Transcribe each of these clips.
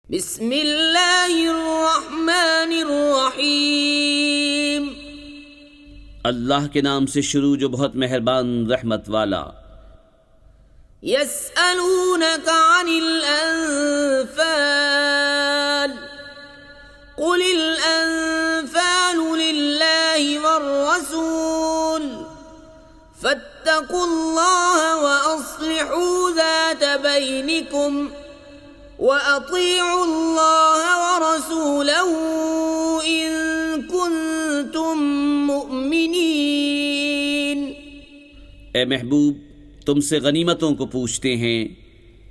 बिस्मिल्लाहिर्रहमानिर्रहीम। अल्लाह के नाम से शुरू जो बहुत मेहरबान रहमत वाला। यस्अलूनका अनिल अन्फाल कुलिल अन्फालु लिल्लाहि वर्रसूल फत्तकुल्लाह व अस्लिहू ज़ात बैनिकुम व अतीउल्लाह व रसूलहू इन कुंतुम मुअमिनीन। ए महबूब, तुमसे गनीमतों को पूछते हैं,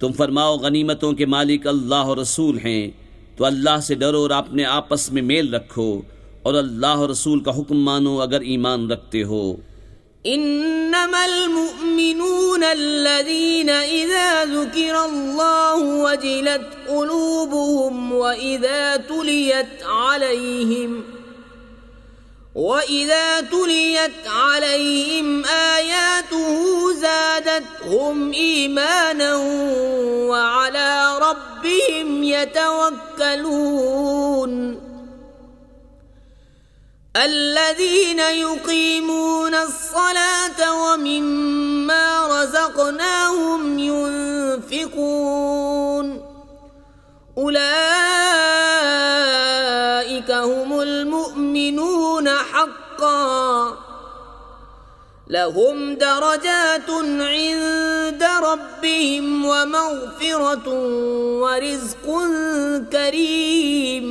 तुम फरमाओ गनीमतों के मालिक अल्लाह और रसूल हैं, तो अल्लाह से डरो और अपने आपस में मेल रखो और अल्लाह और रसूल का हुक्म मानो अगर ईमान रखते हो। इन्नमल मुअमिनूना अल्लज़ीना इज़ा ज़ुकिरल्लाहु वजिलत क़ुलूबुहुम व इज़ा तुलियत अलैहिम आयातुहु ज़ादतहुम ईमानन व अला रब्बिहिम यतवक्कलून। अल्लज़ीना युक़ीमूना अस्सलाता व मिम्मा रज़क़नाहुम युन्फ़िक़ून उलाइका हुमुल मुअमिनूना हक़्क़न लहुम दरजातुन इन्द रब्बिहिम व मग़फ़िरतुन व रिज़्क़ुन करीम।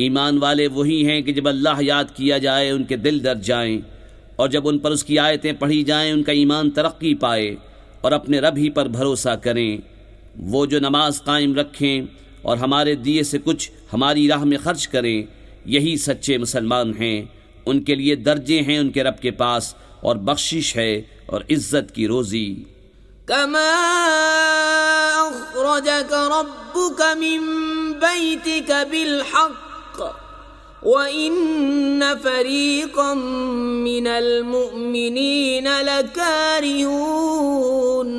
ईमान वाले वही हैं कि जब अल्लाह याद किया जाए उनके दिल डर जाएं, और जब उन पर उसकी आयतें पढ़ी जाएं उनका ईमान तरक्की पाए और अपने रब ही पर भरोसा करें। वो जो नमाज कायम रखें और हमारे दिए से कुछ हमारी राह में खर्च करें, यही सच्चे मुसलमान हैं। उनके लिए दर्जे हैं उनके रब के पास और बख्शिश है और इज्जत की रोज़ी। कमा अख़रजक रब्बुक मिन बैतिक बिलहक़्क़ व इन्न फ़रीक़म मिनल मुअमिनीन लकारिहून।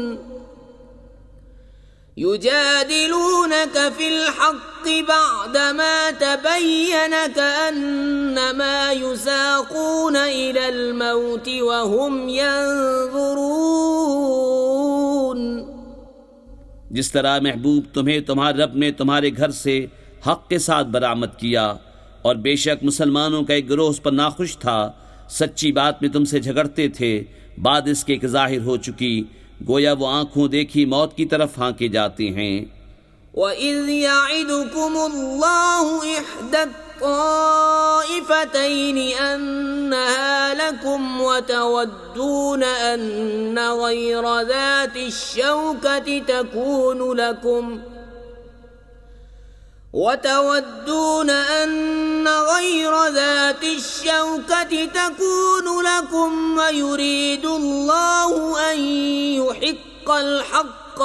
युजादिलूनक फिल हक़्क़ि बअदमा तबय्यन कअन्नमा युसाक़ून इलल मौति व हुम यंज़ुरून। जिस तरह महबूब तुम्हें तुम्हारे रब ने तुम्हारे घर से हक़ के साथ बरामद किया, और बेशक मुसलमानों का एक गिरोह उस पर नाखुश था, सच्ची बात में तुमसे झगड़ते थे, बाद इसके कि ज़ाहिर हो चुकी, गोया वो आँखों देखी मौत की तरफ हाँके जाते हैं। वइज़ यअिदुकुमुल्लाहु इह्दा त्ताइफ़तैनि अन्नहा लकुम व तवद्दून अन्न गैर ज़ाति शौकति तकून लकुम व युरीदुल्लाहु अन युहिक्कल हक़्क़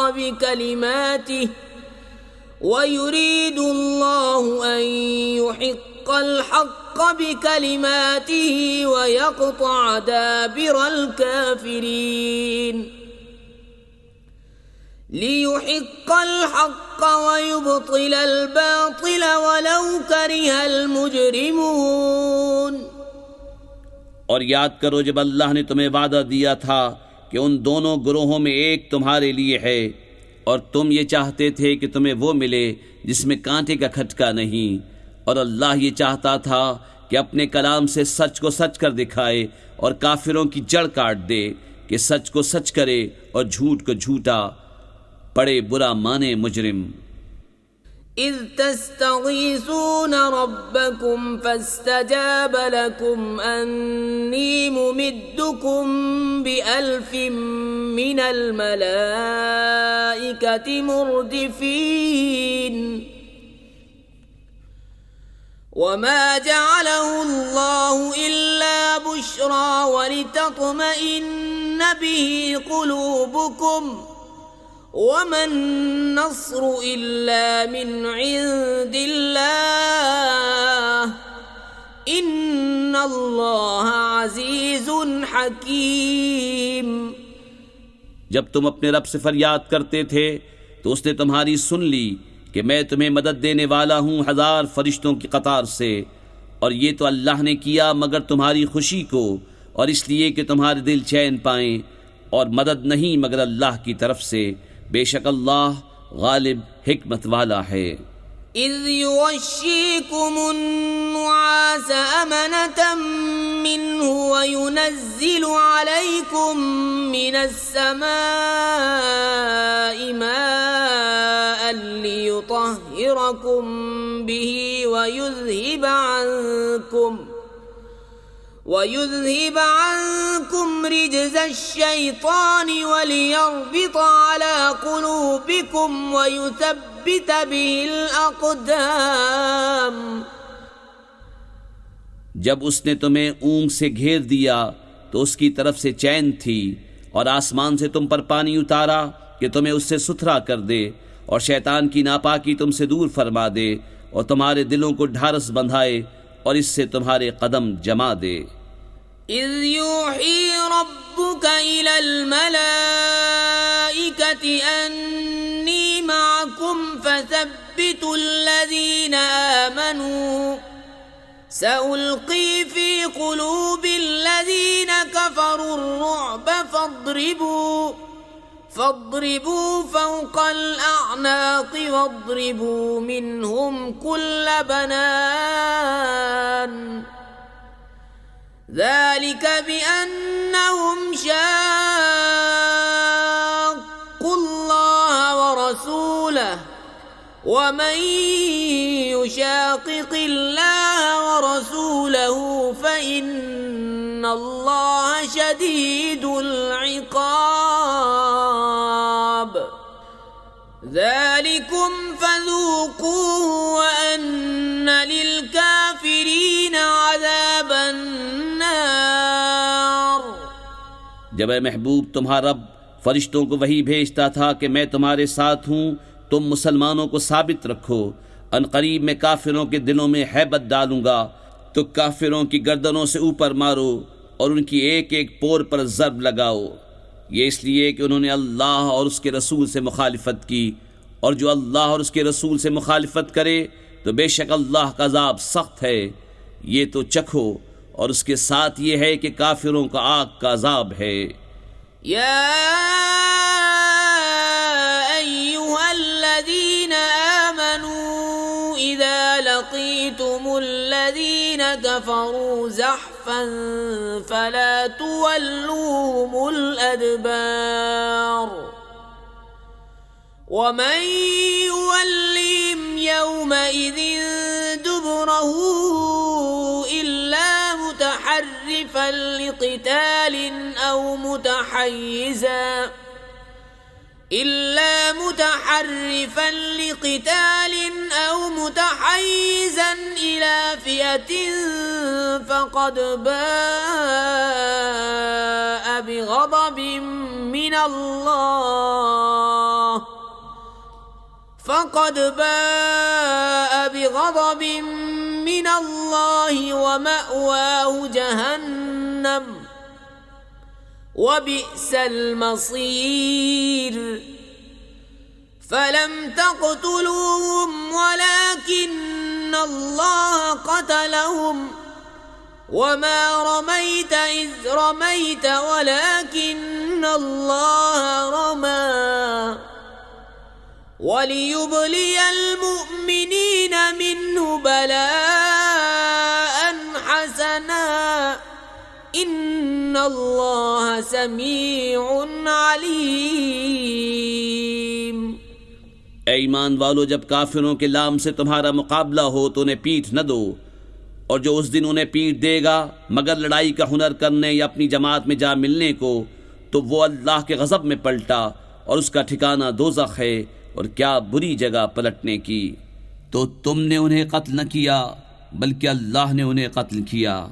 बिकलिमातिही व यक़्तअ दाबिरल काफ़िरीन। लियुहिक्कल हक़्क़ व युब्तिलल बातिल वलौ करिहल मुजरिमून। और याद करो जब अल्लाह ने तुम्हें वादा दिया था कि उन दोनों गुरोहों में एक तुम्हारे लिए है, और तुम ये चाहते थे कि तुम्हें वो मिले जिसमें कांटे का खटका नहीं, और अल्लाह ये चाहता था कि अपने कलाम से सच को सच कर दिखाए और काफिरों की जड़ काट दे, कि सच को सच करे और झूठ को झूठा पड़े बुरा माने मुजरिम। इज़ तस्तगीसून रब्बकुम फस्तजाब लकुम अन्नी मुमिद्दुकुम बिअल्फिन मिनल मलाइकति मुर्दिफीन। वमा जअलहु अल्लाहु इल्ला बुश्रा वलितत्मइन्न बिही क़ुलूबुकुम वमन नस्रु इल्ला मिन इंदिल्लाह इन्नल्लाह अज़ीज़ुन हकीम। जब तुम अपने रब से फरियाद करते थे तो उसने तुम्हारी सुन ली, कि मैं तुम्हें मदद देने वाला हूँ 1000 फरिश्तों की कतार से, और ये तो अल्लाह ने किया मगर तुम्हारी खुशी को और इसलिए कि तुम्हारे दिल चैन पाएं, और मदद नहीं मगर अल्लाह की तरफ से, बेशक अल्लाह गालिब हिकमत वाला है। إذ يغشيكم النعاس أمنة منه وينزل عليكم من السماء ماء ليطهركم به ويذهب عنكم رجز الشيطان وليربط على قلوبكم ويثبت به الأقدام। जब उसने तुम्हें ऊँग से घेर दिया तो उसकी तरफ से चैन थी, और आसमान से तुम पर पानी उतारा कि तुम्हें उससे सुथरा कर दे, और शैतान की नापाकी तुमसे दूर फरमा दे, और तुम्हारे दिलों को ढारस बंधाए और इससे तुम्हारे कदम जमा दे। إذ يوحي ربك إلى الملائكة أني معكم فثبتوا الذين آمنوا سألقي في قلوب الذين كفروا الرعب فاضربوا فوق الأعناق واضربوا منهم كل بنان ذلك بأنهم شاقوا الله ورسوله ومن يشاقق الله ورسوله فإن الله شديد العقاب ذلكم فذوقوه وأن للكافرين عذاب النار। जब ए महबूब तुम्हारा रब फरिश्तों को वही भेजता था कि मैं तुम्हारे साथ हूँ, तुम मुसलमानों को साबित रखो, अनकरीब मैं काफिरों के दिलों में हैबत डालूंगा, तो काफिरों की गर्दनों से ऊपर मारो और उनकी एक एक पोर पर ज़र्ब लगाओ। ये इसलिए कि उन्होंने अल्लाह और उसके रसूल से मुखालिफत की, और जो अल्लाह और उसके रसूल से मुखालिफत करे तो बेशक अल्लाह का अज़ाब सख्त है। ये तो चखो, और उसके साथ ये है कि काफिरों का आग का अज़ाब है। या अय्युहल्लज़ीन आमनू इज़ा लक़ीतुमुल्लज़ीन कफ़रू ज़हफ़न फ़ला तुवल्लूहुमुल अदबार वमन युवल्लिहिम यौमइज़िन दुबुरहू इल्ला मुतहर्रिफ़न लिक़ितालिन أو متحيزا إلى فئة فقد باء بغضب من الله ومأواه جهنم وبئس المصير فلم تقتلوهم ولكن الله قتلهم وما رميت إذ رميت ولكن الله رمى وليبلي المؤمنين منه بلاء حسنا إن الله سميع عليم। ऐ ईमान वालो, जब काफिरों के लाम से तुम्हारा मुकाबला हो तो उन्हें पीठ न दो, और जो उस दिन उन्हें पीठ देगा मगर लड़ाई का हुनर करने या अपनी जमात में जा मिलने को, तो वो अल्लाह के गज़ब में पलटा और उसका ठिकाना दोज़ख है, और क्या बुरी जगह पलटने की। तो तुमने उन्हें कत्ल न किया बल्कि अल्लाह ने उन्हें कत्ल किया।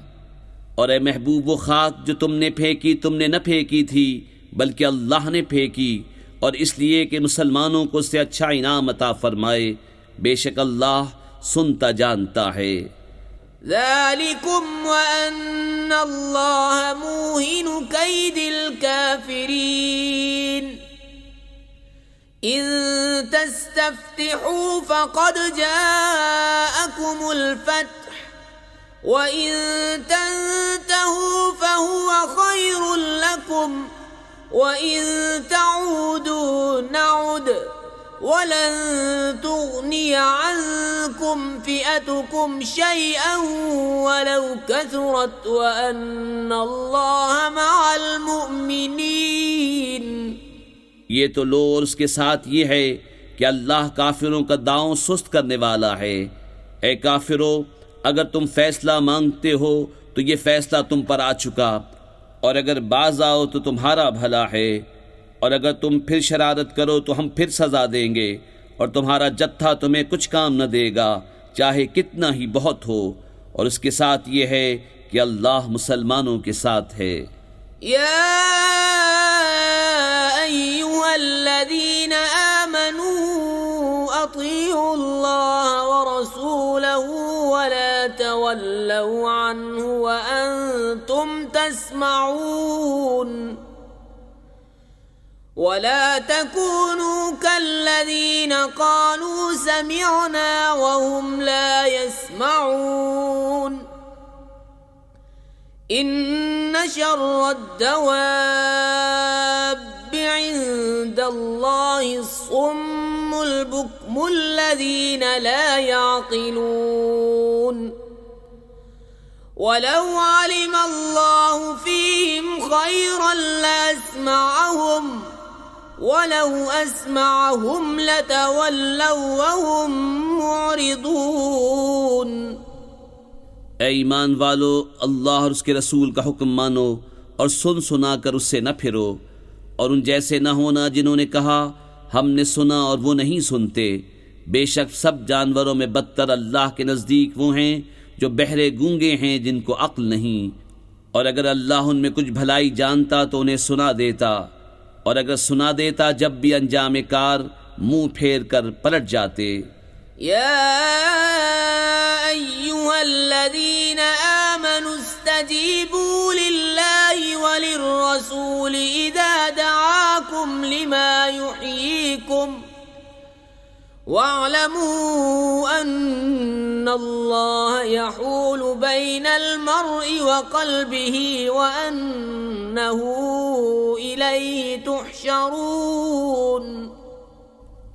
और ए महबूब, वो खाक जो तुमने फेंकी तुमने न फेंकी थी बल्कि अल्लाह ने फेंकी, और इसलिए कि मुसलमानों को उससे अच्छा इनाम अता फरमाए, बेशक अल्लाह सुनता जानता है। ذلكم وأن الله موهن كيد الكافرين إن تستفتحوا فقد جاءكم الفتح وإن تنتهوا فهو خير لكم وإن تعودوا نعد ولن تغني عنكم فئتكم شيئا ولو كثرت وأن الله مع المؤمنين। ये तो लो और उसके साथ ये है कि अल्लाह काफिरों का दांव सुस्त करने वाला है। ए काफिरों, अगर तुम फैसला मांगते हो तो ये फैसला तुम पर आ चुका, और अगर बाज आओ तो तुम्हारा भला है, और अगर तुम फिर शरारत करो तो हम फिर सजा देंगे, और तुम्हारा जत्था तुम्हें कुछ काम न देगा चाहे कितना ही बहुत हो। और उसके साथ ये है कि अल्लाह मुसलमानों के साथ है। या अय्युहल्लज़ीन आमनू अतीउल्लाह व रसूलहू व ला तवल्लू अन्हु व अंतुम तस्मऊन वला तकूनू कल्लज़ीन क़ालू समिअना व हुम ला यस्मऊन। इन्न शर्रद्दवाब्बि इंदल्लाहि अस्सुम्मुल बुक्मुल्लज़ीन ला याक़िलून। वलौ अलिमल्लाहु फ़ीहिम ख़ैरन लअस्मअहुम वलौ अस्मअहुम लतवल्लव वहुम मुअरिदून। ए ईमान वालो, अल्लाह और उसके रसूल का हुक्म मानो और सुन सुना कर उससे न फिरो, और उन जैसे न होना जिन्होंने कहा हमने सुना और वो नहीं सुनते। बेशक सब जानवरों में बदतर अल्लाह के नज़दीक वो हैं जो बहरे गूंगे हैं, जिनको अक्ल नहीं। और अगर अल्लाह उनमें कुछ भलाई जानता तो उन्हें सुना देता, और अगर सुना देता जब भी अंजाम कार मुंह फेर कर पलट जाते। या अय्युहल्लज़ीन आमनू इस्तजीबू लिल्लाहि व लिर्रसूल इज़ा दआकुम लिमा युहयीकुम वअलमू अन्नल्लाह यहूलु बैनल मर्इ व क़ल्बिही व अन्नहू इलैहि तुहशरून।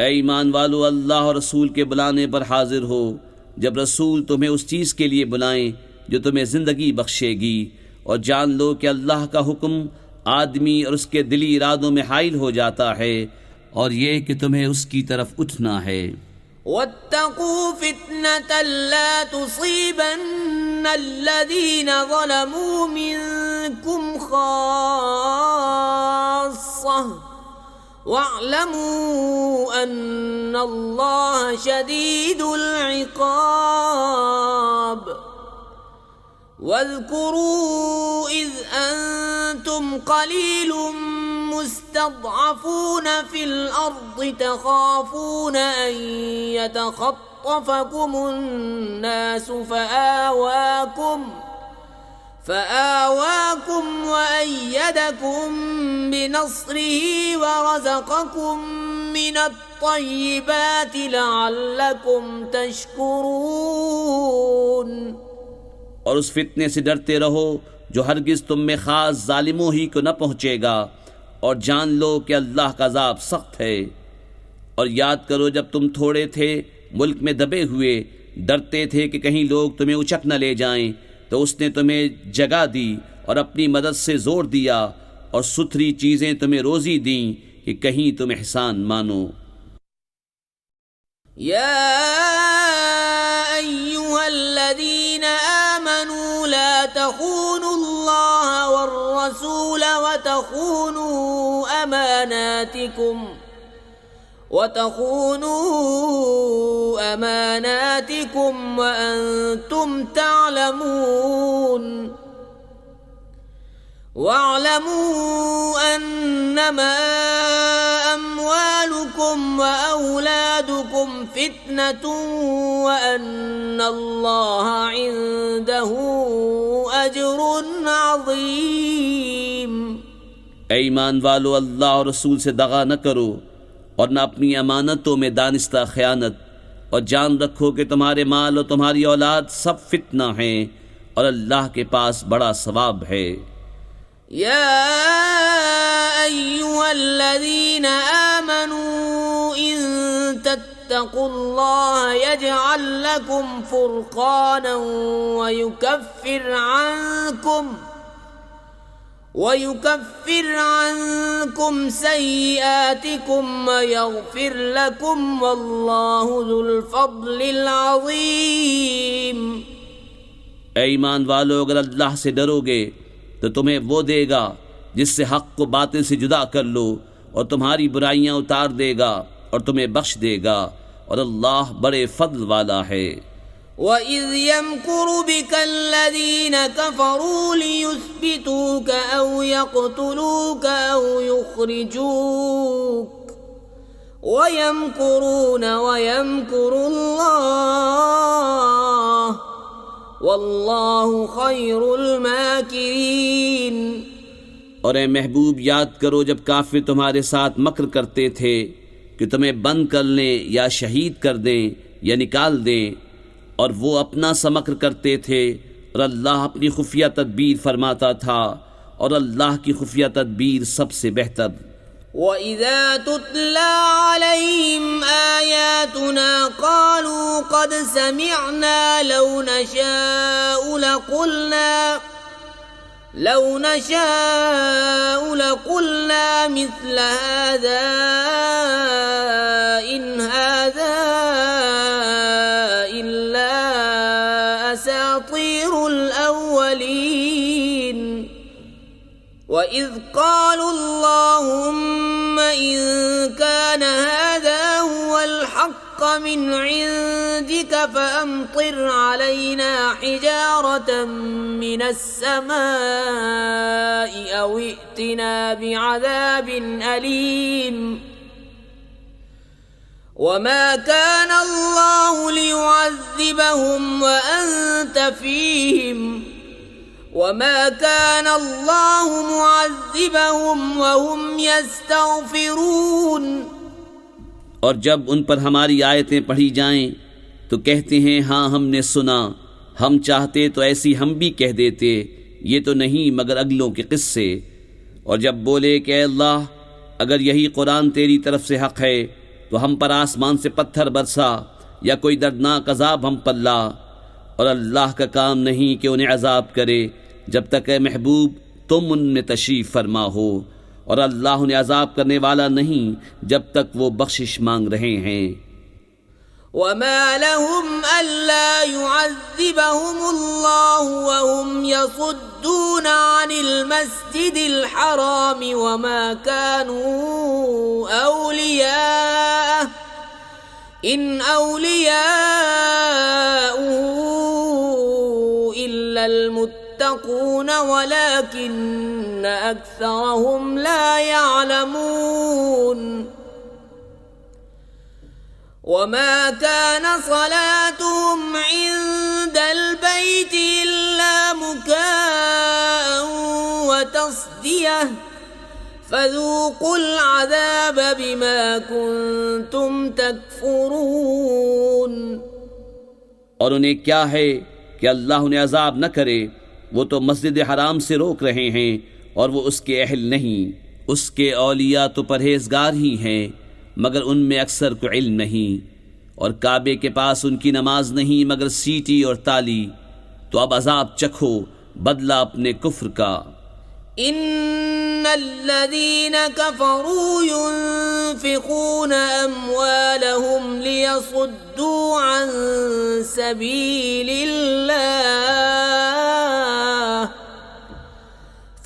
ऐ ईमान वालो, अल्लाह और रसूल के बुलाने पर हाजिर हो जब रसूल तुम्हें उस चीज़ के लिए बुलाएं जो तुम्हें ज़िंदगी बख्शेगी, और जान लो कि अल्लाह का हुक्म आदमी और उसके दिली इरादों में हाइल हो जाता है, और ये कि तुम्हें उसकी तरफ उठना है। वत्तकू फितनतन ला तुसीबन्नल्लज़ीन ज़लमू मिनकुम खास्सह वअलमू अन्नल्लाह शदीदुल इक़ाब। वज़्कुरू इज़ अंतुम क़लीलुम मुस्तضعفون في الأرض تخافون أن يتخطفكم الناس فآواكم وأيدكم بنصره ورزقكم من الطيبات لعلكم تشكرون। और उस फितने से डरते रहो जो हरगिज़ तुम में खास जालिमों ही को न पहुँचेगा, और जान लो कि अल्लाह का अज़ाब सख्त है। और याद करो जब तुम थोड़े थे, मुल्क में दबे हुए, डरते थे कि कहीं लोग तुम्हें उचक न ले जाएं, तो उसने तुम्हें जगह दी और अपनी मदद से जोर दिया, और सुथरी चीज़ें तुम्हें रोज़ी दी कि कहीं तुम एहसान मानो। या अय्युहल्लज़ीन आमनू ला तख़ूनुल्लाह वर्रसूल वतख़ूनू अमानातिकुम वअंतुम तालमून। वअलमू अन्नमा अम्वालुकुम व औलादुकुम फितनतुन व अन्नल्लाह इंदहु अज्रुन अज़ीम। ऐ ईमान वालो, अल्लाह और रसूल से दगा न करो, और न अपनी अमानतों में दानिस्ता खयानत, और जान रखो कि तुम्हारे माल और तुम्हारी औलाद सब फितना हैं और अल्लाह के पास बड़ा सवाब है। या अय्युहल्लज़ीन आमनू इन तत्तकुल्लाह यजअल लकुम फुरक़ानन वयुकफ्फिर अन्कुम सय्यिआतिकुम वयग़फिर लकुम वल्लाहु ज़ुल फ़ज़्लिल अज़ीम। ऐ ईमान वालो, अगर अल्लाह से डरोगे तो तुम्हें वो देगा जिससे हक़ को बातिल से जुदा कर लो, और तुम्हारी बुराइयां उतार देगा और तुम्हें बख्श देगा, और अल्लाह बड़े फضل वाला है। वइज़ यमकुरु बिकल्लज़ीन कफ़रू लियुस्बितूक औ यक़्तुलूक औ युख़्रिजूक वयमकुरून वयमकुरुल्लाह वल्लाहु खैरुल माकिरीन। और ए महबूब, याद करो जब काफिर तुम्हारे साथ मक्र करते थे कि तुम्हें बंद कर लें या शहीद कर दें या निकाल दें, और वो अपना सा मक्र करते थे, और अल्लाह अपनी खुफिया तदबीर फरमाता था, और अल्लाह की खुफिया तदबीर सबसे बेहतर। वइज़ा तुतला अलैहिम आयातुना क़ालू क़द समिअना लौ नशाअ लक़ुलना मिस्ल हाज़ा इन हाज़ा इल्ला असातीरुल अव्वलीन। वइज़ क़ालू अल्लाहुम्मा इन कान हाज़ा हुवल हक़्क़ मिन इंदिक फ़अम्तिर अलैना हिजारतन मिनस समाई औ इअ्तिना बिअज़ाबिन अलीम। वमा कान अल्लाहु लियुअज़्ज़िबहुम व अंत फ़ीहिम वमा कान अल्लाहु मुअज़्ज़िबहुम व हुम यस्तग़फ़िरून। और जब उन पर हमारी आयतें पढ़ी जाएं तो कहते हैं, हाँ हमने सुना, हम चाहते तो ऐसी हम भी कह देते, ये तो नहीं मगर अगलों के किस्से। और जब बोले कि अल्लाह, अगर यही कुरान तेरी तरफ से हक़ है तो हम पर आसमान से पत्थर बरसा या कोई दर्दनाक अजाब हम पर ला, और अल्लाह का काम नहीं कि उन्हें अजाब करे जब तक ए महबूब तुम उनमें तशरीफ़ फरमा हो, और अल्लाह उन्हें अजाब करने वाला नहीं जब तक वो बख्शिश मांग रहे हैं। वमा लहुम अल्ला युअज़्ज़िबहुमुल्लाहु व हुम यसुद्दूना अनिल मस्जिदिल हराम वमा कानू औलियाह इन औलियाउहु इल्लल मुत्तक़ून वलाकिन्न अक्सरहुम ला यअलमून। वमा कान सलातुहुम इंदल बैति इल्ला मुकाअन व तस्दियह फ़ज़ूक़ुल अज़ाब बिमा कुन्तुम तकफ़ुरून। और उन्हें क्या है कि अल्लाह उन्हें अजाब न करे, वो तो मस्जिद हराम से रोक रहे हैं और वो उसके अहल नहीं। उसके औलिया तो परहेजगार ही हैं, मगर उनमें अक्सर को इल्म नहीं। और काबे के पास उनकी नमाज नहीं मगर सीटी और ताली। तो अब अजाब चखो बदला अपने कुफ्र का। इन्नल्लज़ीन कफ़रू युन्फ़िक़ून अम्वालहुम लियसुद्दू अन सबीलिल्लाह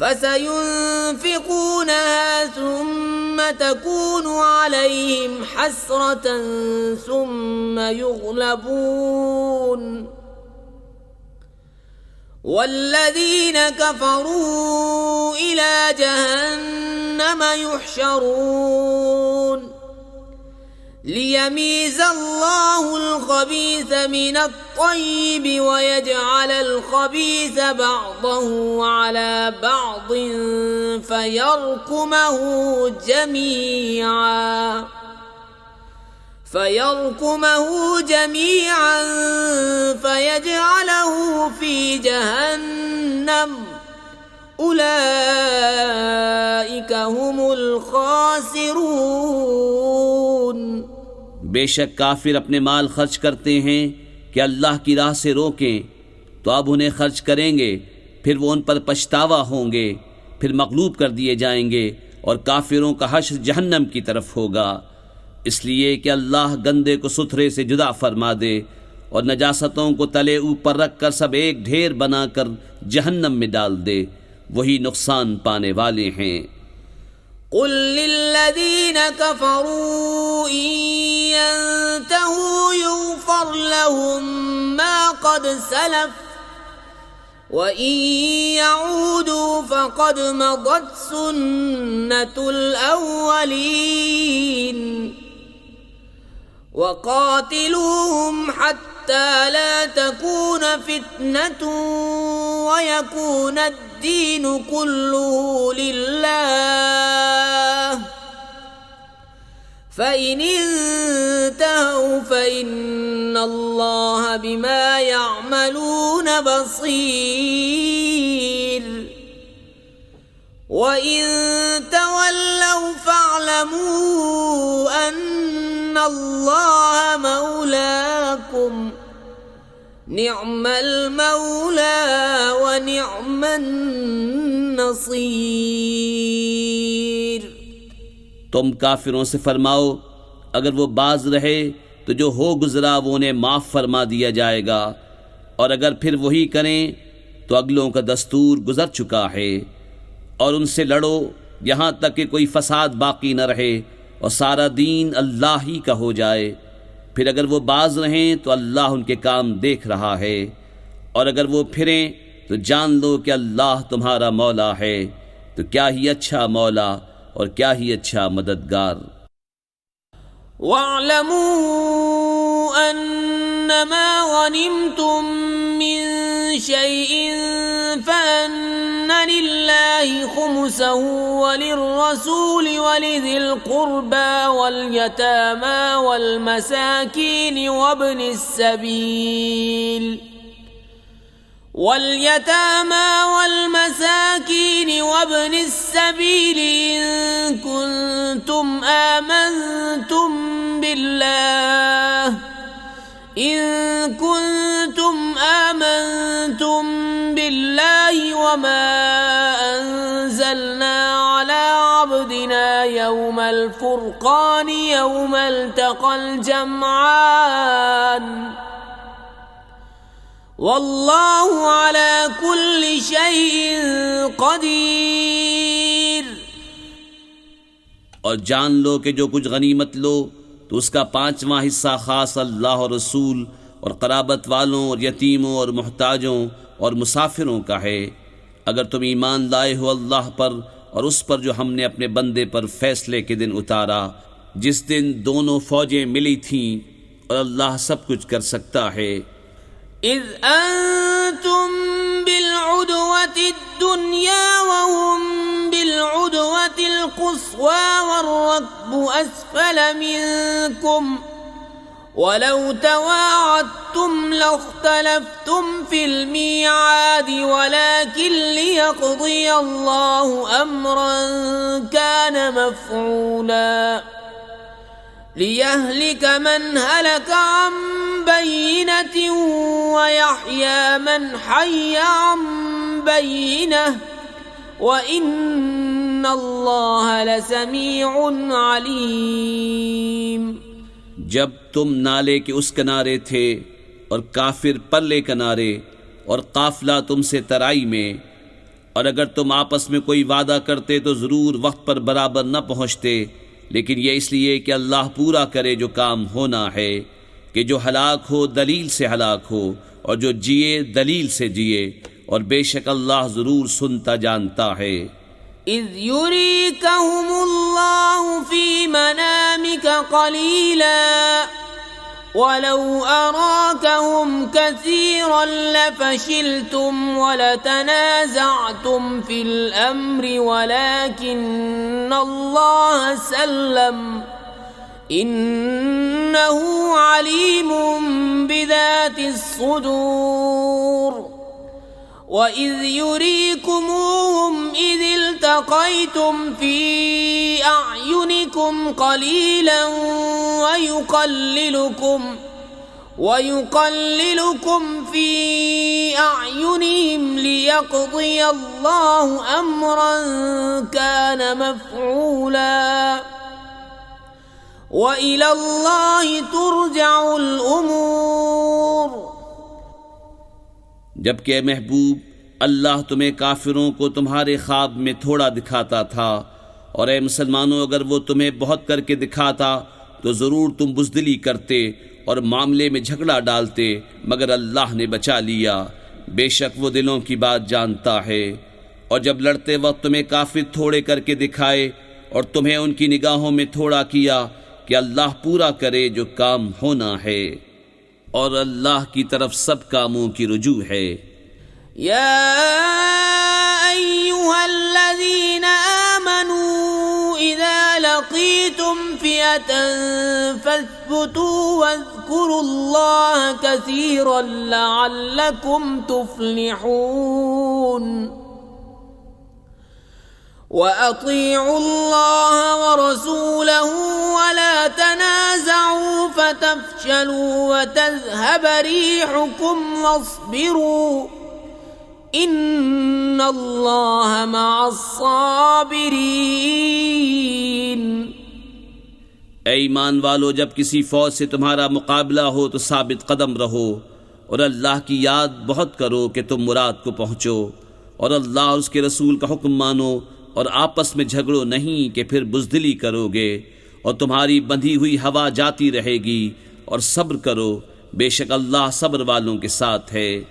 फसयुन्फ़िक़ूनहा थुम्म तकूनु अलैहिम हस्रतन थुम्म युग़लबून वल्लज़ीन कफ़रू इला जहन्नम युहशरून लियमीज़ल्लाहुल ख़बीथ मिनत-तय्यिब वयजअलल ख़बीथ बअदहु अला बअदिन फ़यरकुमहु जमीअन فيركمه جميعا فيجعله في جهنم أولئك هم الخاسرون। बेशक काफिर अपने माल खर्च करते हैं कि अल्लाह की राह से रोकें, तो अब उन्हें खर्च करेंगे, फिर वो उन पर पछतावा होंगे, फिर मगलूब कर दिए जाएंगे और काफिरों का हश्र जहन्नम की तरफ होगा। इसलिए कि अल्लाह गंदे को सुथरे से जुदा फरमा दे और नजासतों को तले ऊपर रख कर सब एक ढेर बनाकर जहन्नम में डाल दे, वही नुकसान पाने वाले हैं। قل للذين كفروا إن ينتهوا يغفر لهم ما قد سلف وإن يعودوا فقد مضت سنة الأولين وقاتلوهم حتى لا تكون فتنة ويكون الدين كله لله فإن انتهوا فإن الله بما يعملون بصير وإن تولوا فاعلموا أن الله مولاكم نعم المولى ونعم النصير। तुम काफिरों से फरमाओ, अगर वो बाज रहे तो जो हो गुजरा वो उन्हें माफ़ फरमा दिया जाएगा, और अगर फिर वही करें तो अगलों का दस्तूर गुजर चुका है। और उनसे लड़ो यहाँ तक कि कोई फसाद बाकी न रहे और सारा दीन अल्लाह ही का हो जाए। फिर अगर वो बाज रहें तो अल्लाह उनके काम देख रहा है, और अगर वो फिरें तो जान लो कि अल्लाह तुम्हारा मौला है, तो क्या ही अच्छा मौला और क्या ही अच्छा मददगार। वअलमू अन्नमा गनिमतुम मिन शैइन फअन्न लिल्लाहि खुमुसहु वलिर्रसूलि वलिधिल कुर्बा वलयतामा वलमसाकीन वब्निस सबील وابن السبيل إن كنتم آمنتم بالله وما أنزلنا على عبدنا يوم الفرقان يوم التقى الجمعان والله على كل شيء قدير। और जान लो कि जो कुछ गनीमत लो तो उसका 5वां हिस्सा खास अल्लाह और रसूल और क़राबत वालों और यतीमों और मुहताजों और मुसाफिरों का है। अगर तुम ईमान लाए हो अल्लाह पर और उस पर जो हमने अपने बंदे पर फैसले के दिन उतारा, जिस दिन दोनों फौजें मिली थीं, और अल्लाह सब कुछ कर सकता है। إذ أنتم بالعدوة الدنيا وهم بالعدوة القصوى والركب أسفل منكم ولو تواعدتم لاختلفتم في الميعاد ولكن ليقضي الله أمرا كان مفعولا ليهلك من هلك عن بينة ويحيى من حي عن بينة وإن الله لسميع عليم। जब तुम नाले के उस किनारे थे और काफिर परले किनारे और काफिला तुमसे तराई में, और अगर तुम आपस में कोई वादा करते तो ज़रूर वक्त पर बराबर न पहुँचते, लेकिन ये इसलिए कि अल्लाह पूरा करे जो काम होना है, कि जो हलाक हो दलील से हलाक हो और जो जिए दलील से जिए, और बेशक अल्लाह ज़रूर सुनता जानता है। إذ يريكهم في منامك قليلا ولو أراكهم كثيرا لفشلتم ولتنازعتم في الأمر ولكن الله سلم इन्नहु अलीमुम बिदातिस सुदूर वइज़ युरीकुमुहुम इज़ इल्तक़ैतुम फ़ी अअयुनिकुम क़लीलन वयुक़ल्लिलुकुम फ़ी अअयुनिहिम लियक़ज़िय अल्लाहु अम्रन कान मफ़ऊला व इलल्लाहि तुरजउल उमूर। जबकि ए महबूब अल्लाह तुम्हें काफिरों को तुम्हारे ख्वाब में थोड़ा दिखाता था, और ए मुसलमानों अगर वो तुम्हें बहुत करके दिखाता तो ज़रूर तुम बुज़दिली करते और मामले में झगड़ा डालते, मगर अल्लाह ने बचा लिया, बेशक वो दिलों की बात जानता है। और जब लड़ते वक्त तुम्हें काफिर थोड़े करके दिखाए और तुम्हें उनकी निगाहों में थोड़ा किया कि अल्लाह पूरा करे जो काम होना है, और अल्लाह की तरफ सब कामों की रुजू है। या अय्युहल्लज़ीना आमनू इज़ा लक़ीतुम फ़िअतन फ़स्बुतू वज़्कुरुल्लाह कसीरन लअल्लकुम तुफ़्लिहून। वअतीउल्लाह वरसूलहू वला तनाज़अू फतफ़शलू वतज़हब रिहुकुम वस्बिरू इन्नल्लाह मअस्साबिरीन। ऐ ईमान वालो, जब किसी फौज से तुम्हारा मुकाबला हो तो साबित कदम रहो और अल्लाह की याद बहुत करो कि तुम मुराद को पहुँचो, और अल्लाह और उसके रसूल का हुक्म मानो और आपस में झगड़ो नहीं कि फिर बुज़दिली करोगे, और तुम्हारी बंधी हुई हवा जाती रहेगी, और सब्र करो, बेशक अल्लाह सब्र वालों के साथ है।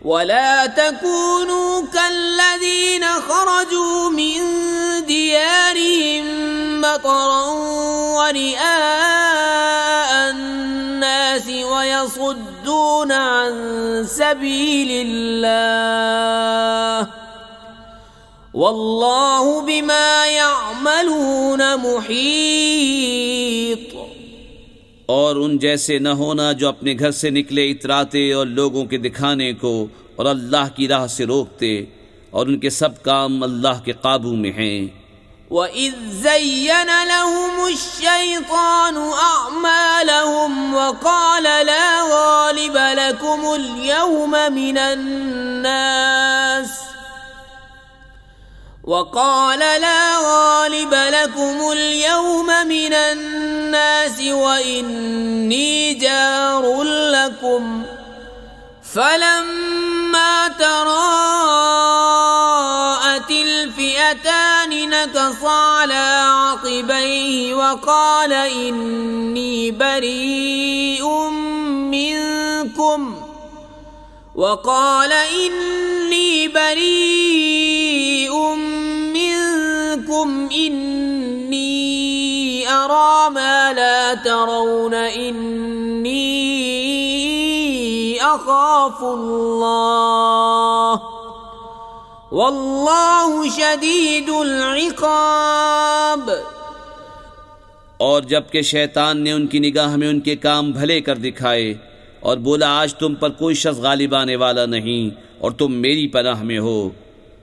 वला तकूनू कल्लज़ीना खरजू मिन दियारिहिम बतरन व रिआअन नासि व यसुद्दूना अन सबीलिल्लाह वल्लाहु बिमा यअमलून मुहीत। और उन जैसे न होना जो अपने घर से निकले इतराते और लोगों के दिखाने को और अल्लाह की राह से रोकते, और उनके सब काम अल्लाह के काबू में हैं। वइज़ ज़य्यन लहुमुश्शैतानु अअमालहुम वक़ाल ला गालिब लकुमुल यौमा मिनन नास وقال لا غالب لكم اليوم من الناس وإني جار لكم فلما تراءت الفئتان نكص على عقبيه وقال إني بريء منكم إني أرى ما لا ترون إني أخاف الله والله شديد العقاب। और जबकि शैतान ने उनकी निगाह में उनके काम भले कर दिखाए और बोला, आज तुम पर कोई शख्स गालिब आने वाला नहीं और तुम मेरी पनाह में हो,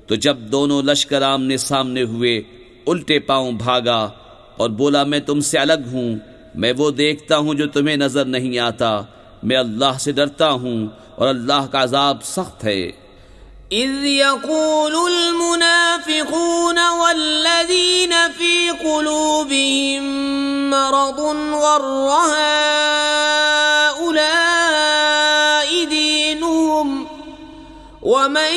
तो जब दोनों लश्कर आमने सामने हुए उल्टे पांव भागा और बोला, मैं तुमसे अलग हूँ, मैं वो देखता हूँ जो तुम्हें नजर नहीं आता, मैं अल्लाह से डरता हूँ और अल्लाह का अज़ाब सख्त है। इज़ यक़ूलुल मुनाफ़िक़ून वल्लज़ीन फ़ी क़ुलूबिहिम मरदुन ग़र्र हाउलाइ दीनुहुम वमन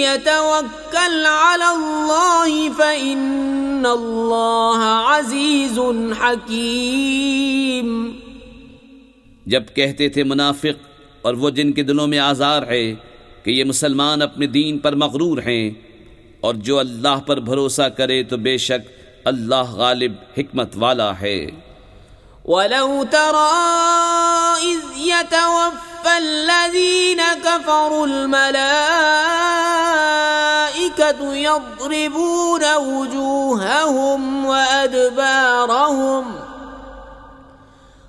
यतवक्कल अलल्लाहि फ़इन्नल्लाह अज़ीज़ुन हकीम। जब कहते थे मुनाफिक और वो जिनके दिलों में आज़ार है कि ये मुसलमान अपने दीन पर मग़रूर हैं, और जो अल्लाह पर भरोसा करे तो बेशक अल्लाह गालिब हिकमत वाला है। वलौ तरा इज़ यतवफ़्फ़ल्लज़ीन कफ़रुल मलाइकतु यضرबून वुजूहहुम व अदबारहुम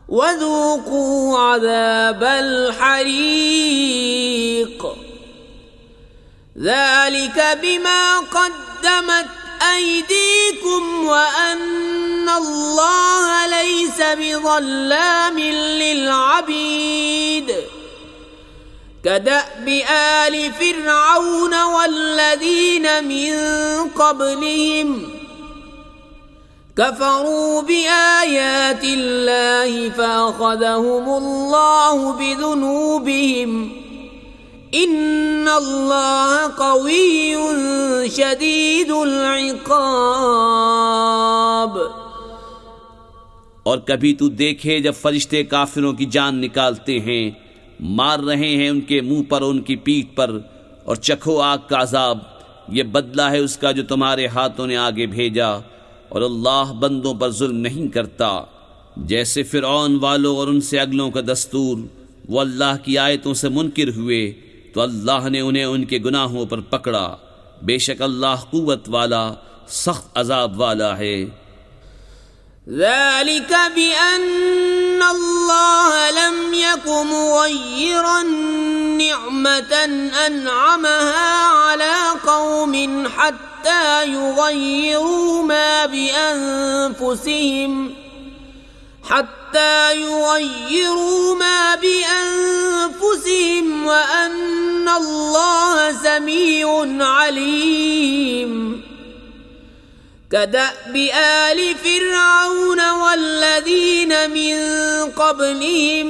वज़ूक़ू अज़ाबल हरीक़ ज़ालिक बिमा क़द्दमत अयदीकुम व अन्नल्लाह लैस बिज़ल्लामिन लिलअबीद कदअब आल फ़िरऔन वल्लज़ीन मिन क़ब्लिहिम कफ़रू बिआयातिल्लाहि फ़अख़ज़हुमुल्लाहु बिज़ुनूबिहिम इन्नल्लाह क़विय्युन शदीदुल इक़ाब। और कभी तू देखे जब फरिश्ते काफिरों की जान निकालते हैं, मार रहे हैं उनके मुंह पर और उनकी पीठ पर, और चखो आग का अजाब, ये बदला है उसका जो तुम्हारे हाथों ने आगे भेजा, और अल्लाह बंदों पर जुल्म नहीं करता। जैसे फिरौन वालों और उनसे अगलों का दस्तूर, वो अल्लाह की आयतों से मुनकिर हुए तो अल्लाह ने उन्हें उनके गुनाहों पर पकड़ा। बेशक अल्लाह कुव्वत वाला सख्त अजाब वाला है। ذلك بأن الله لم يكن مغيرا نعمة أنعمها على قوم حتى يغيروا ما بأنفسهم وأن الله سميع عليم كدأب آل فرعون والذين من قبلهم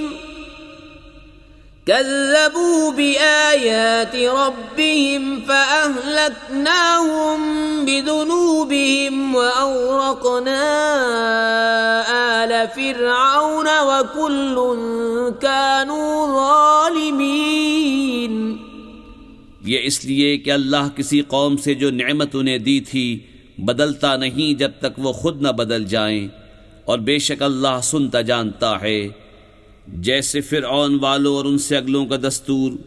كذبوا بآيات ربهم فأهلكناهم بذنوبهم وأغرقنا آل فرعون وكل كانوا ظالمين। ये इसलिए कि अल्लाह किसी कौम से जो नेमत उन्हें दी थी बदलता नहीं जब तक वो खुद न बदल जाएं, और बेशक अल्लाह सुनता जानता है। जैसे फिरऔन वालों और उनसे अगलों का दस्तूर,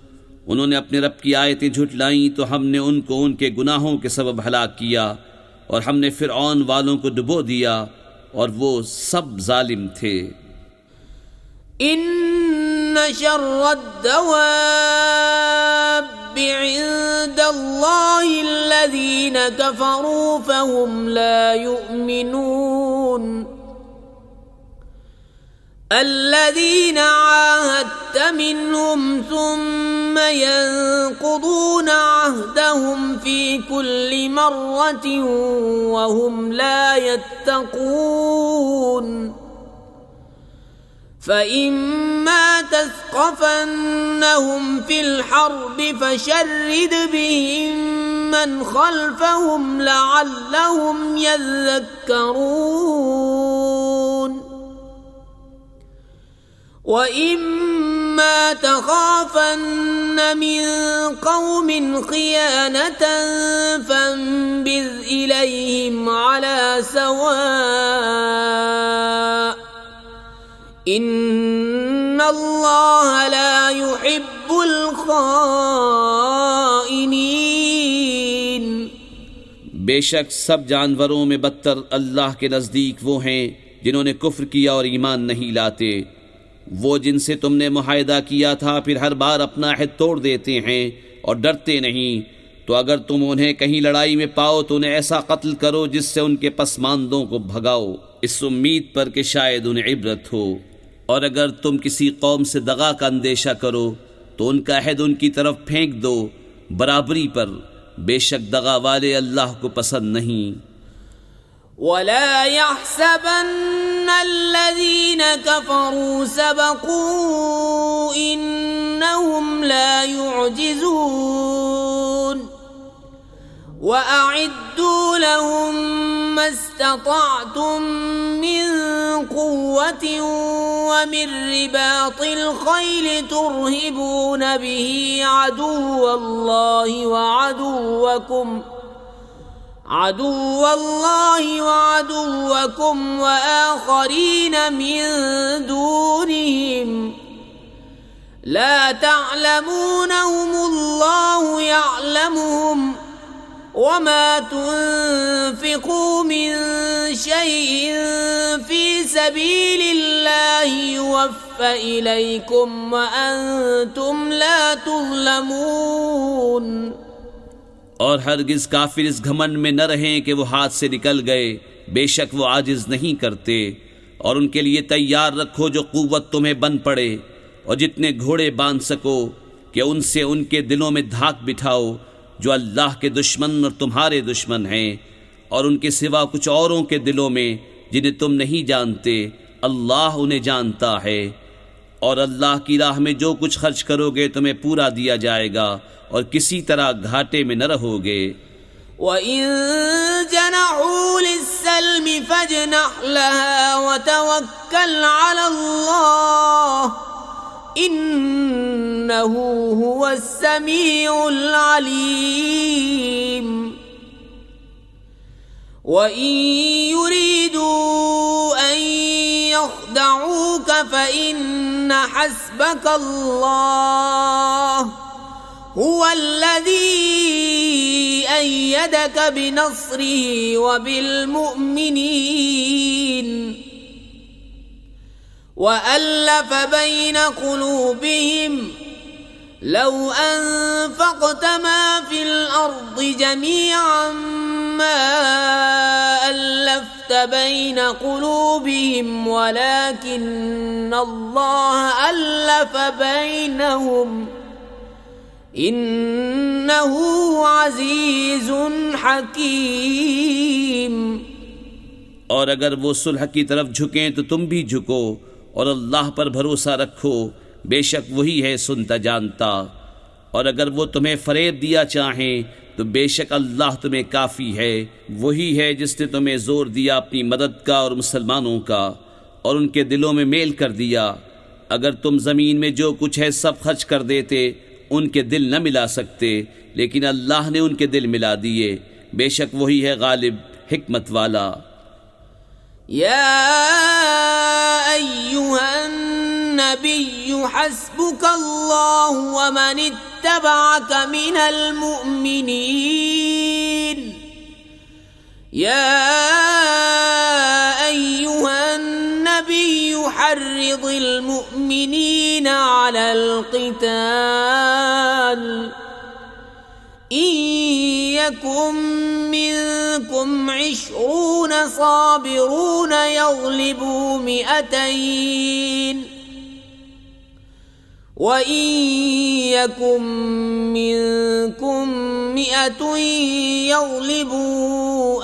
उन्होंने अपने रब की आयतें झुटलाईं तो हमने उनको उनके गुनाहों के सबब हलाक किया, और हमने फिरऔन वालों को डुबो दिया और वो सब जालिम थे। इन्न शर्रद्दवाब्बि इंदल्लाहिल्लज़ीना कफ़रू फ़हुम ला युमिनून الذين عاهدت منهم ثم ينقضون عهدهم في كل مرة وهم لا يتقون فإما تثقفنهم في الحرب فشرد بهم من خلفهم لعلهم يذكرون وإما تخافن من قوم خيانة فانبذ إليهم على سواء إن الله لا يحب الخائنين। बेशक सब जानवरों में बदतर अल्लाह के नज़दीक वो हैं जिन्होंने कुफ्र किया और ईमान नहीं लाते। वो जिनसे तुमने मुआहदा किया था फिर हर बार अपना अहद तोड़ देते हैं और डरते नहीं, तो अगर तुम उन्हें कहीं लड़ाई में पाओ तो उन्हें ऐसा कत्ल करो जिससे उनके पसमानदों को भगाओ, इस उम्मीद पर कि शायद उन्हें इबरत हो। और अगर तुम किसी कौम से दगा का अंदेशा करो तो उनका अहद उनकी तरफ फेंक दो बराबरी पर, बेशक दगा वाले अल्लाह को पसंद नहीं। वला यहसबन्न अल्लज़ीन कफ़रू सबक़ू इन्नहुम ला युअजिज़ून वअइद्दू लहुम मस्ततअतुम मिन क़ुव्वतिन वमिन रिबातिल ख़ैल तुरहिबून बिही अदुव्वल्लाहि वअदुव्वकुम वआखरीन मिन दूनिहिम ला तअलमूनहुमुल्लाहु यअलमुहुम وما تنفقوا من شيء في سبيل الله يوفى إليكم وأنتم لا تظلمون। और हरगिज काफिर इस घमंड में न रहें कि वो हाथ से निकल गए, बेशक वो आजिज नहीं करते। और उनके लिए तैयार रखो जो कुव्वत तुम्हें बन पड़े, और जितने घोड़े बांध सको कि उनसे उनके दिलों में धाक बिठाओ जो अल्लाह के दुश्मन और तुम्हारे दुश्मन हैं, और उनके सिवा कुछ औरों के दिलों में जिन्हें तुम नहीं जानते, अल्लाह उन्हें जानता है। और अल्लाह की राह में जो कुछ खर्च करोगे तुम्हें पूरा दिया जाएगा और किसी तरह घाटे में न रहोगे। وَإِن جَنَحُوا لِلسَّلْمِ فَاجْنَحْ لَهَا وَتَوَكَّلْ عَلَى اللَّهِ إِنَّهُ هُوَ السَّمِيعُ الْعَلِيمُ وَإِن يُرِيدُوا أَن يَخْدَعُوكَ فَإِنَّ حَسْبَكَ اللَّهُ هو الذي أيدك بنصره وبالمؤمنين وألف بين قلوبهم لو أنفقت ما في الأرض جميعا ما ألفت بين قلوبهم ولكن الله ألف بينهم इन्नहु अज़ीज़ुन हकीम। और अगर वो सुलह की तरफ झुकें तो तुम भी झुको और अल्लाह पर भरोसा रखो, बेशक वही है सुनता जानता। और अगर वो तुम्हें फरेब दिया चाहें तो बेशक अल्लाह तुम्हें काफ़ी है। वही है जिसने तुम्हें ज़ोर दिया अपनी मदद का और मुसलमानों का, और उनके दिलों में मेल कर दिया। अगर तुम ज़मीन में जो कुछ है सब खर्च कर देते, उनके दिल न मिला सकते, लेकिन अल्लाह ने उनके दिल मिला दिए। बेशक वही है गालिब हिकमत वाला। या अय्युहन नबिय्यु हस्बुकल्लाहु व मन इत्तबअक मिनल मुअमिनीन। या अय्युहन नबिय्यु हर्रिदिल मुअमिनीना अलल क़िताल इन यकुम मिनकुम 20 साबिरून यग़लिबू मिअतैन व इन यकुम मिनकुम मिअतुन यग़लिबू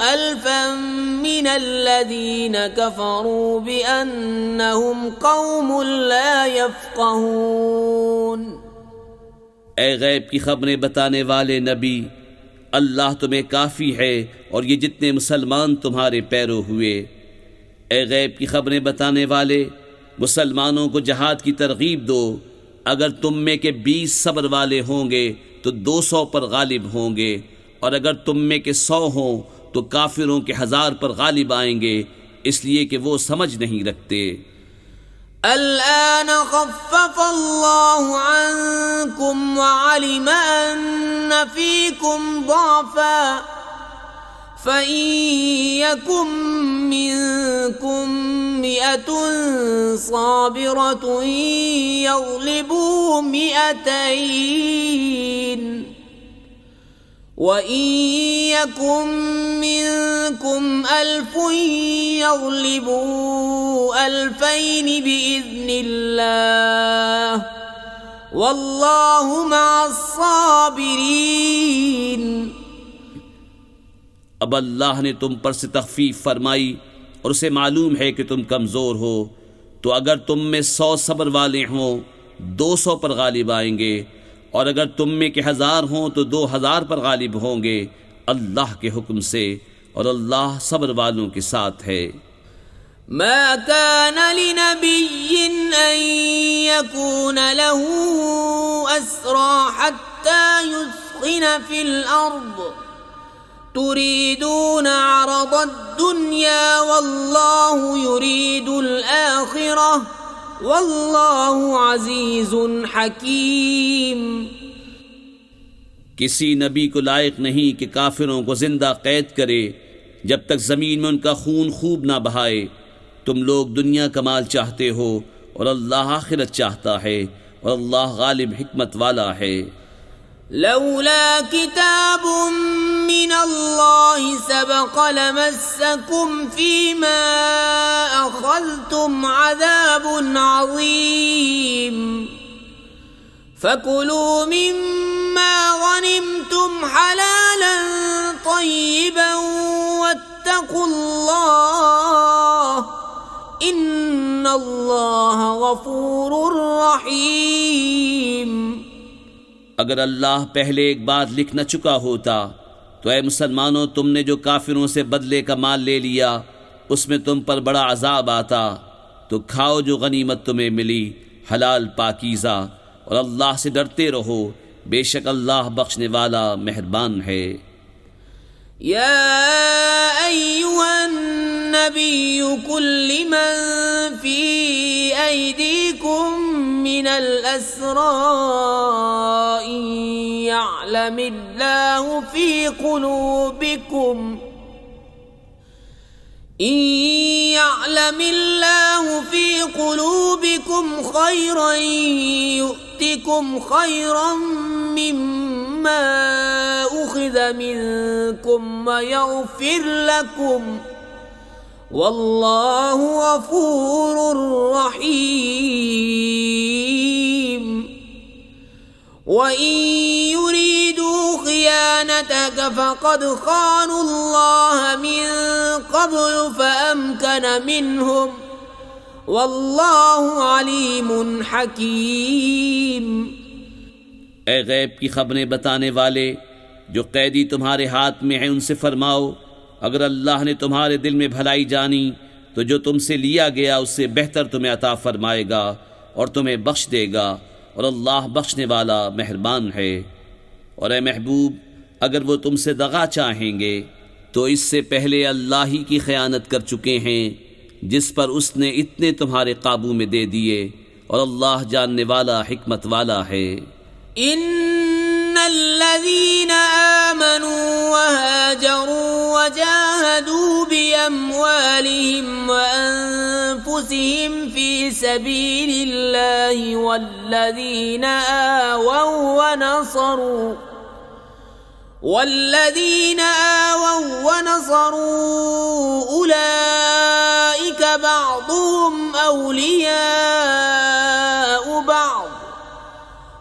अल्फन मिनल्लज़ीन कफ़रू बिअन्नहुम क़ौमुन ला यफ़क़हून। ए गैब की खबरें बताने वाले नबी, अल्लाह तुम्हें काफ़ी है और ये जितने मुसलमान तुम्हारे पैरों हुए। ए गैब की खबरें बताने वाले, मुसलमानों को जहाद की तरगीब दो। अगर तुम में के 20 सब्र वाले होंगे तो 200 पर गालिब होंगे, और अगर तुम में के 100 हों तो काफिरों के 1000 पर गालिब आएंगे, इसलिए कि वो समझ नहीं रखते। अल-आन खफ़्फ़फ़ अल्लाहु अन्कुम व अलिम अन्न फ़ीकुम ज़अफ़ा फ़इन यकुम मिनकुम मिअतुन साबिरतुन यग़लिबू मिअतैन व इन यकुम मिनकुम अल्फ़ुन यग़लिबू अल्फ़ैन बिइज़्निल्लाह वल्लाहु मअस्साबिरीन। अब अल्लाह ने तुम पर से तख़फ़ीफ़ फरमाई और उसे मालूम है कि तुम कमज़ोर हो, तो अगर तुम में 100 सब्र वाले हों 200 पर गालिब आएंगे, और अगर तुम में के 1000 हों तो 2000 पर गालिब होंगे अल्लाह के हुक्म से, और अल्लाह सब्र वालों के साथ है। मा कान लिनबिय्यिन अन यकून लहू अस्रा हत्ता युस्खिन फिल अर्द तुरीदून अरदद्दुन्या वल्लाहु युरीदुल आखिरह वल्लाहु अज़ीज़ुन हकीम। किसी नबी को लायक नहीं कि काफिरों को जिंदा कैद करे जब तक ज़मीन में उनका खून खूब ना बहाए। तुम लोग दुनिया का माल चाहते हो और अल्लाह आखिरत चाहता है, और अल्लाह गालिब हिकमत वाला है। लौला किताबुम मिनल्लाहि सबक़ लमस्सकुम फीमा अख़ज़्तुम अज़ाबुन अज़ीम फकुलू मिम्मा गनिमतुम हलालन तय्यिबन वत्तक़ुल्लाह इन्नल्लाह गफूरुर रहीम। अगर अल्लाह पहले एक बार लिख न चुका होता तो ऐ मुसलमानों, तुमने जो काफिरों से बदले का माल ले लिया उसमें तुम पर बड़ा अजाब आता। तो खाओ जो गनीमत तुम्हें मिली हलाल पाकीज़ा, और अल्लाह से डरते रहो, बेशक अल्लाह बख्शने वाला मेहरबान है। या अय्युहन नबिय्यु कुल्लि मन फी ऐदीकुम मिनल अस्रा यअलमिल्लाहु फी क़ुलूबिकुम खैरन यु'तिकुम खैरन मिम्मा उख़िज़ मिनकुम व यग़फ़िर लकुम वल्लाहु गफ़ूरुर रहीम। वइन युरीदू खियानतक फ़क़द ख़ानुल्लाह मिन क़ब्लु फ़अमकन मिनहुम वल्लाहु अलीमुन हकीम। ए गैब की खबरें बताने वाले, जो कैदी तुम्हारे हाथ में हैं उनसे फरमाओ, अगर अल्लाह ने तुम्हारे दिल में भलाई जानी तो जो तुमसे लिया गया उससे बेहतर तुम्हें अता फरमाएगा और तुम्हें बख्श देगा, और अल्लाह बख्शने वाला मेहरबान है। और ए महबूब, अगर वो तुमसे दगा चाहेंगे तो इससे पहले अल्लाह ही की खयानत कर चुके हैं जिस पर उसने इतने तुम्हारे काबू में दे दिए, और अल्लाह जानने वाला हिकमत वाला है। इन्नल्लज़ीना आमनू वहाजरू वजाहदू बिअम्वालिहिम व अनफुसिहिम फी सबीलिल्लाहि वल्लज़ीना आवौ वनसरू उलाइक बअदुहुम औलियाउ बअद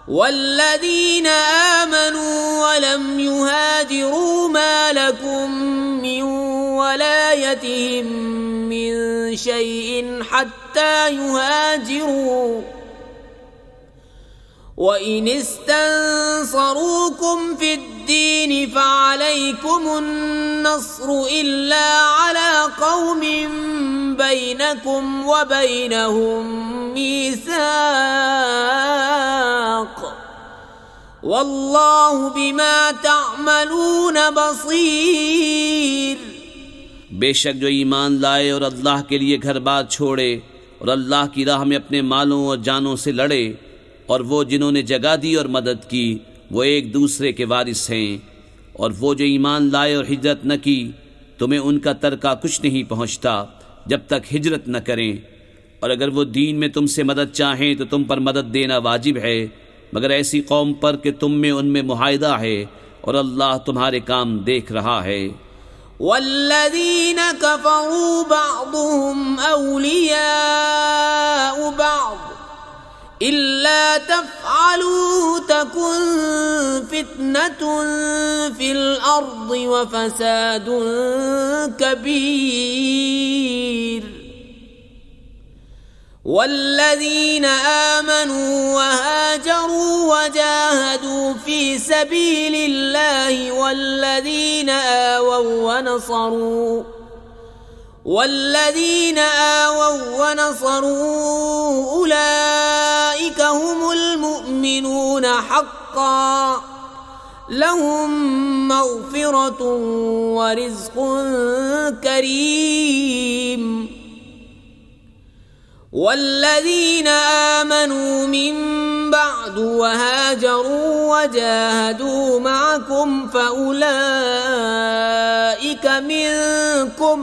वल्लज़ीना आमनू वलम युहाजिरू मा लकुम मिन वलायतिहिम मिन शैइन हत्ता युहाजिरू वइन इस्तंसरूकुम फिद्दीन फअलैकुमुन नस्रु इल्ला अला कौमिन बैनकुम व बैनहुम मीसाक वल्लाहु बिमा तअमलून बसीर। बेशक जो ईमान लाए और अल्लाह के लिए घर बार छोड़े और अल्लाह की राह में अपने मालों और जानों से लड़े, और वो जिन्होंने जगह दी और मदद की वो एक दूसरे के वारिस हैं, और वो जो ईमान लाए और हिजरत न की तुम्हें उनका तरका कुछ नहीं पहुँचता जब तक हिजरत न करें। और अगर वो दीन में तुमसे मदद चाहें तो तुम पर मदद देना वाजिब है, मगर ऐसी कौम पर कि तुम में उनमें मुआहिदा है, और अल्लाह तुम्हारे काम देख रहा है। वल्लज़ीन कफ़रू बअदुहुम औलियाउ बअद इल्ला तफ़अलू तकुन फ़ितनतुन फ़िल अर्ज़ि व फ़सादुन कबीर। वल्लज़ीन आमनू वहाजरू वजाहदू फ़ी सबीलिल्लाहि वल्लज़ीन आवौ वनसरू उलाइक हुमुल मुमिनून हक़्क़न लहुम मग़फ़िरतुन व रिज़्क़ुन करीम। वल्लज़ीन आमनू मिन बअद वहाजरू वजाहदू मअकुम फउलाइका मिनकुम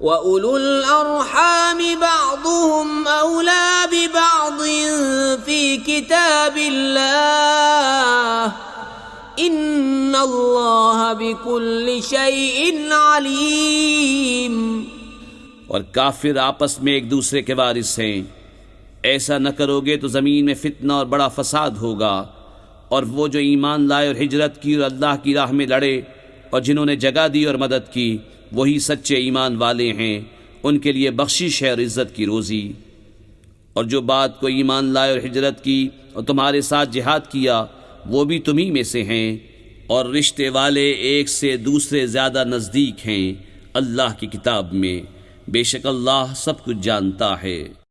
वउलुल अर्हाम बअदुहुम औला बिबअदिन फी किताबिल्लाह इन्नल्लाह बिकुल्लि शैइन अलीम। और काफिर आपस में एक दूसरे के वारिस हैं। ऐसा न करोगे तो ज़मीन में फितना और बड़ा फसाद होगा। और वो जो ईमान लाए और हिजरत की और अल्लाह की राह में लड़े और जिन्होंने जगह दी और मदद की, वही सच्चे ईमान वाले हैं। उनके लिए बख्शिश है और इज़्ज़त की रोज़ी। और जो बात को ईमान लाए और हिजरत की और तुम्हारे साथ जिहाद किया, वो भी तुम्ही में से हैं। और रिश्ते वाले एक से दूसरे ज़्यादा नज़दीक हैं अल्लाह की किताब में। बेशक अल्लाह सब कुछ जानता है।